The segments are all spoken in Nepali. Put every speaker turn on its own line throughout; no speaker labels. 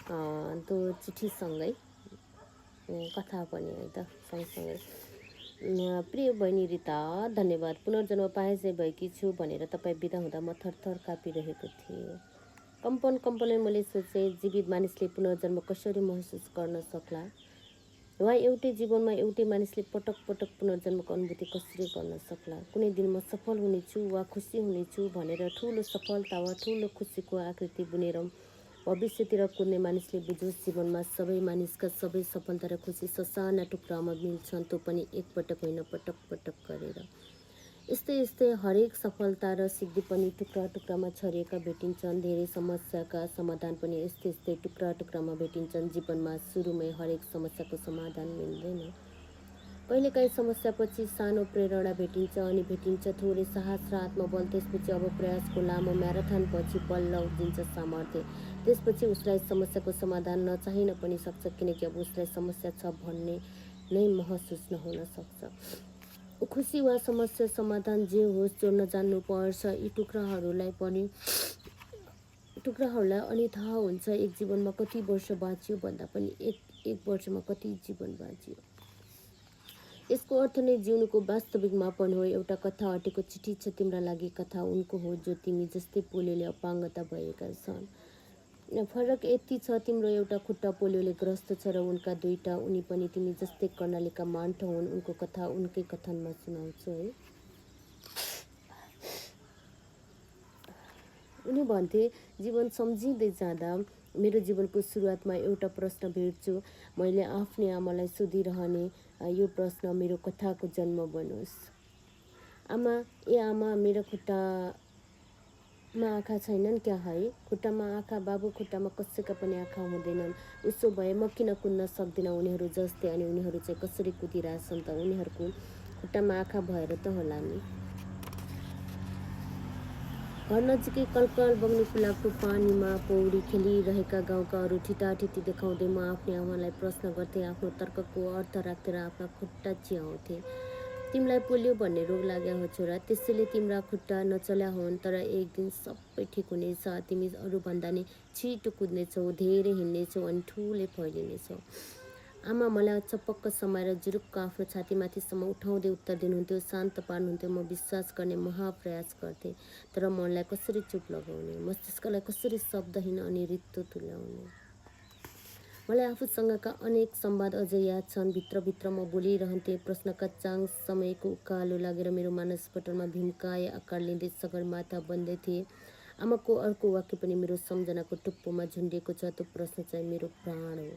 त्यो चिठीसँगै कथा पनि है त सँगसँगै। प्रिय बहिनी रिता, धन्यवाद। पुनर्जन्म पाए चाहिँ भएकी छु भनेर तपाईँ बिदा हुँदा म थरथर काँपिरहेको थिएँ। कम्पन मैले सोचेँ, जीवित मानिसले पुनर्जन्म कसरी महसुस गर्न सक्ला, वा एउटै जीवनमा एउटै मानिसले पटक पटक पुनर्जन्मको अनुभूति कसरी गर्न सक्ला। कुनै दिन म सफल हुनेछु वा खुसी हुनेछु भनेर ठुलो सफलता वा ठुलो खुसीको आकृति बुनेर भविष्यतिर कुद्ने मानिसले बुझोस्, जीवनमा सबै मानिसका सबै सफलता र खुसी ससाना टुक्रामा मिल्छन्, त्यो पनि एकपटक होइन पटक पटक गरेर। यस्तै हरेक सफलता र सिद्धि पनि टुक्रा टुक्रामा छरिएका भेटिन्छन्। धेरै समस्याका समाधान पनि यस्तै टुक्रा टुक्रामा भेटिन्छन्। जीवनमा सुरुमै हरेक समस्याको समाधान मिल्दैन। कहिलेकाहीँ समस्यापछि सानो प्रेरणा भेटिन्छ, अनि भेटिन्छ थोरै साहस र आत्मबल। त्यसपछि अब प्रयासको लामो म्याराथनपछि बल्ल उब्जिन्छ सामर्थ्य। त्यसपछि उसलाई समस्याको समाधान नचाहिन पनि सक्छ, किनकि अब उसलाई समस्या छ भन्ने नै महसुस नहुन सक्छ। खुसी वा समस्या समाधान जे होस्, जोड्न जान्नुपर्छ यी टुक्राहरूलाई अनि थाहा हुन्छ एक जीवनमा कति वर्ष बाँचियो भन्दा पनि एक वर्षमा कति जीवन बाँचियो। यसको अर्थ नै जिउनुको वास्तविक मापन हो। एउटा कथा अटेको चिठी छ तिम्रा लागि, कथा उनको हो जो तिमी जस्तै पोलियोले अपाङ्गता भएका छन्। फरक यति छ, तिम्रो एउटा खुट्टा पोलियोले ग्रस्त छ र उनका दुईटा, उनी पनि तिमी जस्तै कर्णालीका मान्ठ हुन्। उनको कथा उनकै कथनमा सुनाउँछु है। उनी भन्थे, जीवन सम्झिँदै जाँदा मेरो जीवनको सुरुवातमा एउटा प्रश्न भेट्छु। मैले आफ्नै आमालाई सोधिरहने यो प्रश्न मेरो कथाको जन्म बनोस्। आमा, ए आमा, मेरो खुट्टामा आँखा छैनन् क्या है? खुट्टामा आँखा, बाबु खुट्टामा कसैका पनि आँखा हुँदैनन्। उसो भए म किन कुद्न सक्दिनँ उनीहरू जस्तै? अनि उनीहरू चाहिँ कसरी कुदिरहेछन् त? उनीहरूको खुट्टामा आँखा भएर त होला नि। घर नजिकै कलकल बग्ने कुलाको पानीमा पौडी खेलिरहेका गाउँका अरू ठिटाठिटी देखाउँदै म आफ्नै आमालाई प्रश्न गर्थेँ। आफ्नो तर्कको अर्थ राख्दै आफ्ना खुट्टा चिहाउँथे। तिमीलाई पोलियो भन्ने रोग लाग्यो हो छोरा, त्यसैले तिम्रा खुट्टा नचल्या हुन्, तर एक दिन सबै ठिक हुनेछ। तिमी अरूभन्दा नि छिटो कुद्नेछौ, धेरै हिँड्नेछौ अनि ठुलै फैलिनेछौ। आमा मलाई चपक्क समाएर जुरुक्क आफ्नो छातीमाथिसम्म उठाउँदै उत्तर दिनुहुन्थ्यो, शान्त पार्नुहुन्थ्यो। म विश्वास गर्ने महाप्रयास गर्थेँ, तर मनलाई कसरी चुप लगाउने, मस्तिष्कलाई कसरी शब्दहीन अनि रित्तो तुल्याउने। मलाई आफूसँगका अनेक संवाद अझै याद छन्। भित्रभित्र म बोलिरहन्थेँ। प्रश्नका चाङ समयको उकालो लागेर मेरो मानसपटलमा भीमकाय आकार लिँदै सगरमाथा बन्दै थिए। आमाको अर्को वाक्य पनि मेरो सम्झनाको टुप्पोमा झुन्डिएको छ। त्यो प्रश्न चाहिँ मेरो प्राण हो।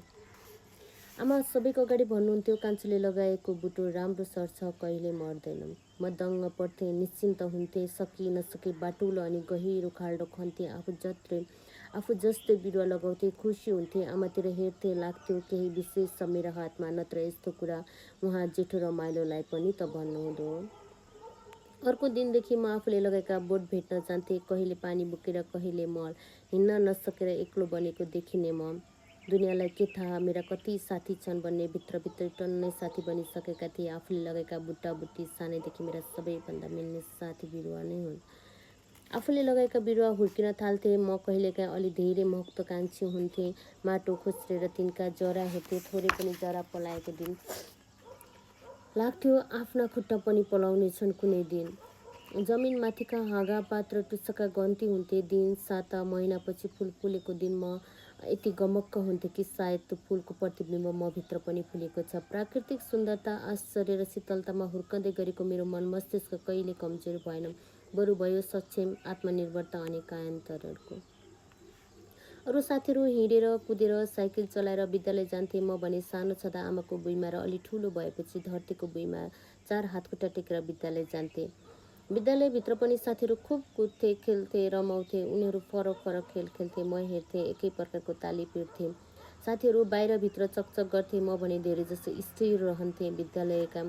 आमा सबैको अगाडि भन्नुहुन्थ्यो, कान्छोले लगाएको बुटो राम्रो सर्छ, कहिले मर्दैन। म दङ्ग पर्थेँ, निश्चिन्त हुन्थेँ। सकी नसकी बाटुलो अनि गहिरो खाल्डो खन्थेँ। आफू जस्तै बिरुवा लगाउँथे, खुसी हुन्थे। आमातिर हेर्थे, लाग्थ्यो केही विशेष छ मेरो हातमा, नत्र यस्तो कुरा उहाँ जेठो रमाइलोलाई पनि त भन्नुहुँदो। अर्को दिनदेखि म आफूले लगाएका बोट भेट्न जान्थेँ, कहिले पानी बोकेर, कहिले मल। हिँड्न नसकेर एक्लो बनेको देखिने म। दुनियाँलाई के थाहा मेरा कति साथी छन् भन्ने। भित्रभित्रै टन्नै साथी बनिसकेका थिए। आफूले लगाएका बुट्टा बुट्टी सानैदेखि मेरा सबैभन्दा मिल्ने साथी बिरुवा नै हुन्। आफूले लगाएका बिरुवा हुर्किन थाल्थे। म कहिलेकाहीँ अलि धेरै महत्त्वाकांक्षी हुन्थेँ। माटो खोस्रेर तिनका जरा हेर्थेँ। थोरै पनि जरा पलाएको दिन लाग्थ्यो आफ्ना खुट्टा पनि पलाउनेछन् कुनै दिन। जमिनमाथिका हाँगापात र टुस्सका गन्ती हुन्थे। दिन, साता, महिनापछि फुल फुलेको दिन म यति गमक्क हुन्थे कि सायद त्यो फुलको प्रतिबिम्ब म भित्र पनि फुलेको छ। प्राकृतिक सुन्दरता, आश्चर्य र शीतलतामा हुर्कँदै गरेको मेरो मन मस्तिष्क कहिले कमजोर भएन, बरु भयो सक्षम, आत्मनिर्भरता अनि कायान्तरणको। अरू साथीहरू हिँडेर, कुदेर, साइकल चलाएर विद्यालय जान्थे। म भने सानो छँदा आमाको भुइँमा र अलि ठुलो भएपछि धरतीको भुइँमा 4 हातखुट्टा टेकेर विद्यालय जान्थे। विद्यालयभित्र पनि साथीहरू खुब कुद्थे, खेल्थे, रमाउँथे। उनीहरू फरक फरक खेल खेल्थे, म हेर्थे, एकै प्रकारको ताली पिट्थे। साथीहरू बाहिरभित्र चकचक गर्थे, म भने धेरैजसो स्थिर रहन्थेँ। विद्यालयका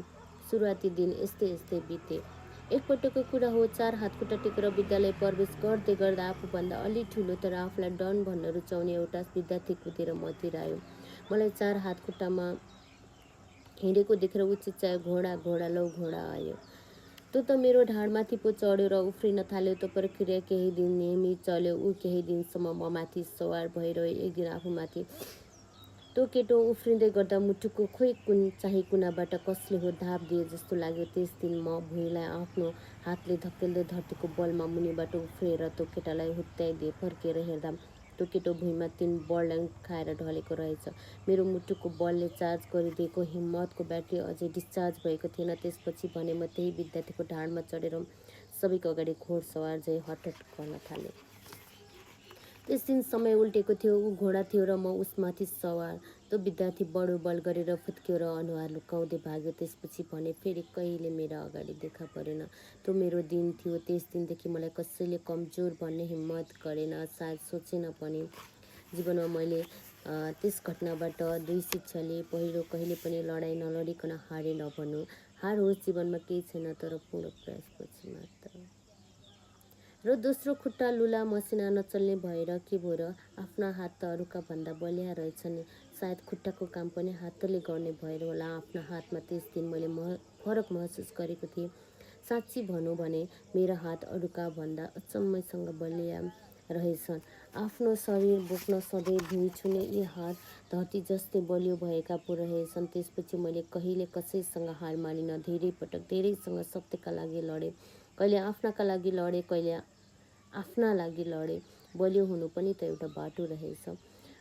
सुरुवाती दिन यस्तै बिते। एकपटकको कुरा हो, 4 हातखुट्टा टेकेर विद्यालय प्रवेश गर्दै गर्दा आफूभन्दा अलि ठुलो तर आफूलाई डन भन्न रुचाउने एउटा विद्यार्थी कुदेर मतिर आयो। मलाई 4 हातखुट्टामा हिँडेको देखेर ऊ चिच्यायो, घोडा घोडा, लौ घोडा आयो। त्यो त मेरो ढाडमाथि पो चढ्यो र उफ्रिन थाल्यो। त्यो प्रक्रिया केही दिन नियमित चल्यो। ऊ केही दिनसम्म म माथि सवार भइरह्यो। एक दिन आफूमाथि त्यो केटो उफ्रिँदै गर्दा मुटुको खोइ चाहिँ कुनाबाट कसले हो धाप दिए जस्तो लाग्यो। त्यस दिन म भुइँलाई आफ्नो हातले धकेल्दै धरतीको बलमा मुनिबाट उफ्रिएर त्यो केटालाई हुत्याइदिएँ। फर्केर हेर्दा त्यो केटो भुइँमा 3 बलड्याङ खाएर ढलेको रहेछ। मेरो मुटुको बलले चार्ज गरिदिएको हिम्मतको ब्याट्री अझै डिस्चार्ज भएको थिएन। त्यसपछि भने म त्यही विद्यार्थीको ढाडमा चढेर सबैको अगाडि घोडसवार झैँ हटहट गर्न थालेँ। त्यस दिन समय उल्टेको थियो। ऊ घोडा थियो र म उसमाथि सवार। त्यो विद्यार्थी बडो बल गरेर फुत्क्यो र अनुहार लुकाउँदै भाग्यो। त्यसपछि भने फेरि कहिले मेरा अगाडि देखा परेन। त्यो मेरो दिन थियो। त्यस दिनदेखि मलाई कसैले कमजोर भन्ने हिम्मत गरेन, सायद सोचेन पनि। जीवनमा मैले त्यस घटनाबाट 2 शिक्षा लिएँ। पहिलो, कहिले पनि लडाइँ नलडिकन हारे नभन्नु। हार होस् जीवनमा केही छैन, तर पूर्ण प्रयासपछि मात्र। र दोस्रो, खुट्टा लुला मसिना नचल्ने भएर के भो र? आफ्ना हात त अरूका भन्दा बलिया रहेछन्। सायद खुट्टाको काम पनि हातले गर्ने भएर होला आफ्ना हातमा त्यस दिन मैले फरक महसुस गरेको थिएँ। साँच्ची भनौँ भने मेरा हात अरूका भन्दा अचम्मैसँग बलिया रहेछन्। आफ्नो शरीर बोक्न, सधैँ भुइँ छुने यी हात धरती जस्तै बलियो भएका पो रहेछन्। त्यसपछि मैले कहिले कसैसँग हार मानिनँ। धेरै पटक धेरैसँग सत्यका लागि लडेँ। कहिले आफ्नाका लागि लडेँ, कहिले आफ्ना लागि लडेँ। बलियो हुनु पनि त एउटा बाटो रहेछ।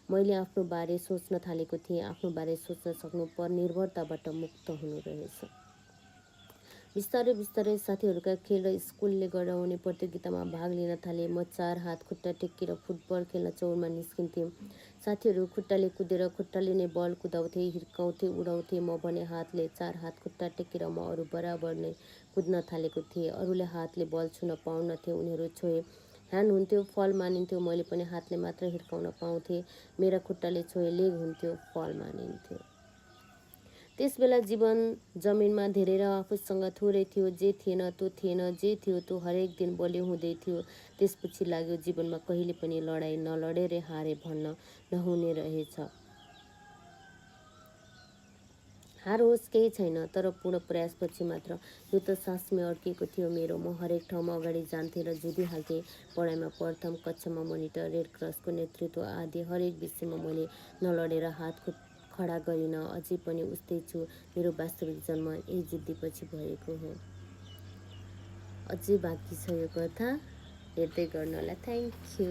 मैले आफ्नो बारे सोच्न थालेको थिएँ। आफ्नो बारे सोच्न सक्नु परनिर्भरताबाट मुक्त हुनु रहेछ। बिस्तारै बिस्तारै साथीहरूका खेल र स्कुलले गराउने प्रतियोगितामा भाग लिन थालेँ। म 4 हात खुट्टा टेकेर फुटबल खेल्न चौरमा निस्किन्थेँ। साथीहरू खुट्टाले कुदेर खुट्टाले नै बल कुदाउँथे, हिर्काउँथे, उडाउँथे। म भने हातले 4 हात खुट्टा टेकेर म अरू बराबर नै कुद्न थालेको थिएँ। अरूले हातले बल छुन पाउन्थे, उनीहरू छोए ह्यान्ड हुन्थ्यो, फल मानिन्थ्यो। मैले पनि हातले मात्र हिर्काउन पाउँथे। मेरा खुट्टाले छोए लेग हुन्थ्यो, फल मानिन्थ्यो। त्यसबेला जीवन जमिनमा धेरै र आफूसँग थोरै थियो। जे थिएन त्यो थिएन, जे थियो त्यो हरेक दिन बलियो हुँदै थियो। त्यसपछि लाग्यो जीवनमा कहिले पनि लडाइँ नलडेरै हारे भन्न नहुने रहेछ। हार होस् केही छैन, तर पूर्ण प्रयासपछि मात्र। यो त सासमै अड्किएको थियो मेरो। म हरेक ठाउँमा अगाडि जान्थेँ र जुधिहाल्थेँ। पढाइमा प्रथम, कक्षामा मोनिटर, रेड क्रसको नेतृत्व आदि हरेक विषयमा मैले नलडेर हात खडा गरिनँ। अझै पनि उस्तै छु। मेरो वास्तविक जन्म यही जिद्दीपछि भएको हो। अझै बाँकी छ यो कथा। हेर्दै गर्नुहोला। Thank you.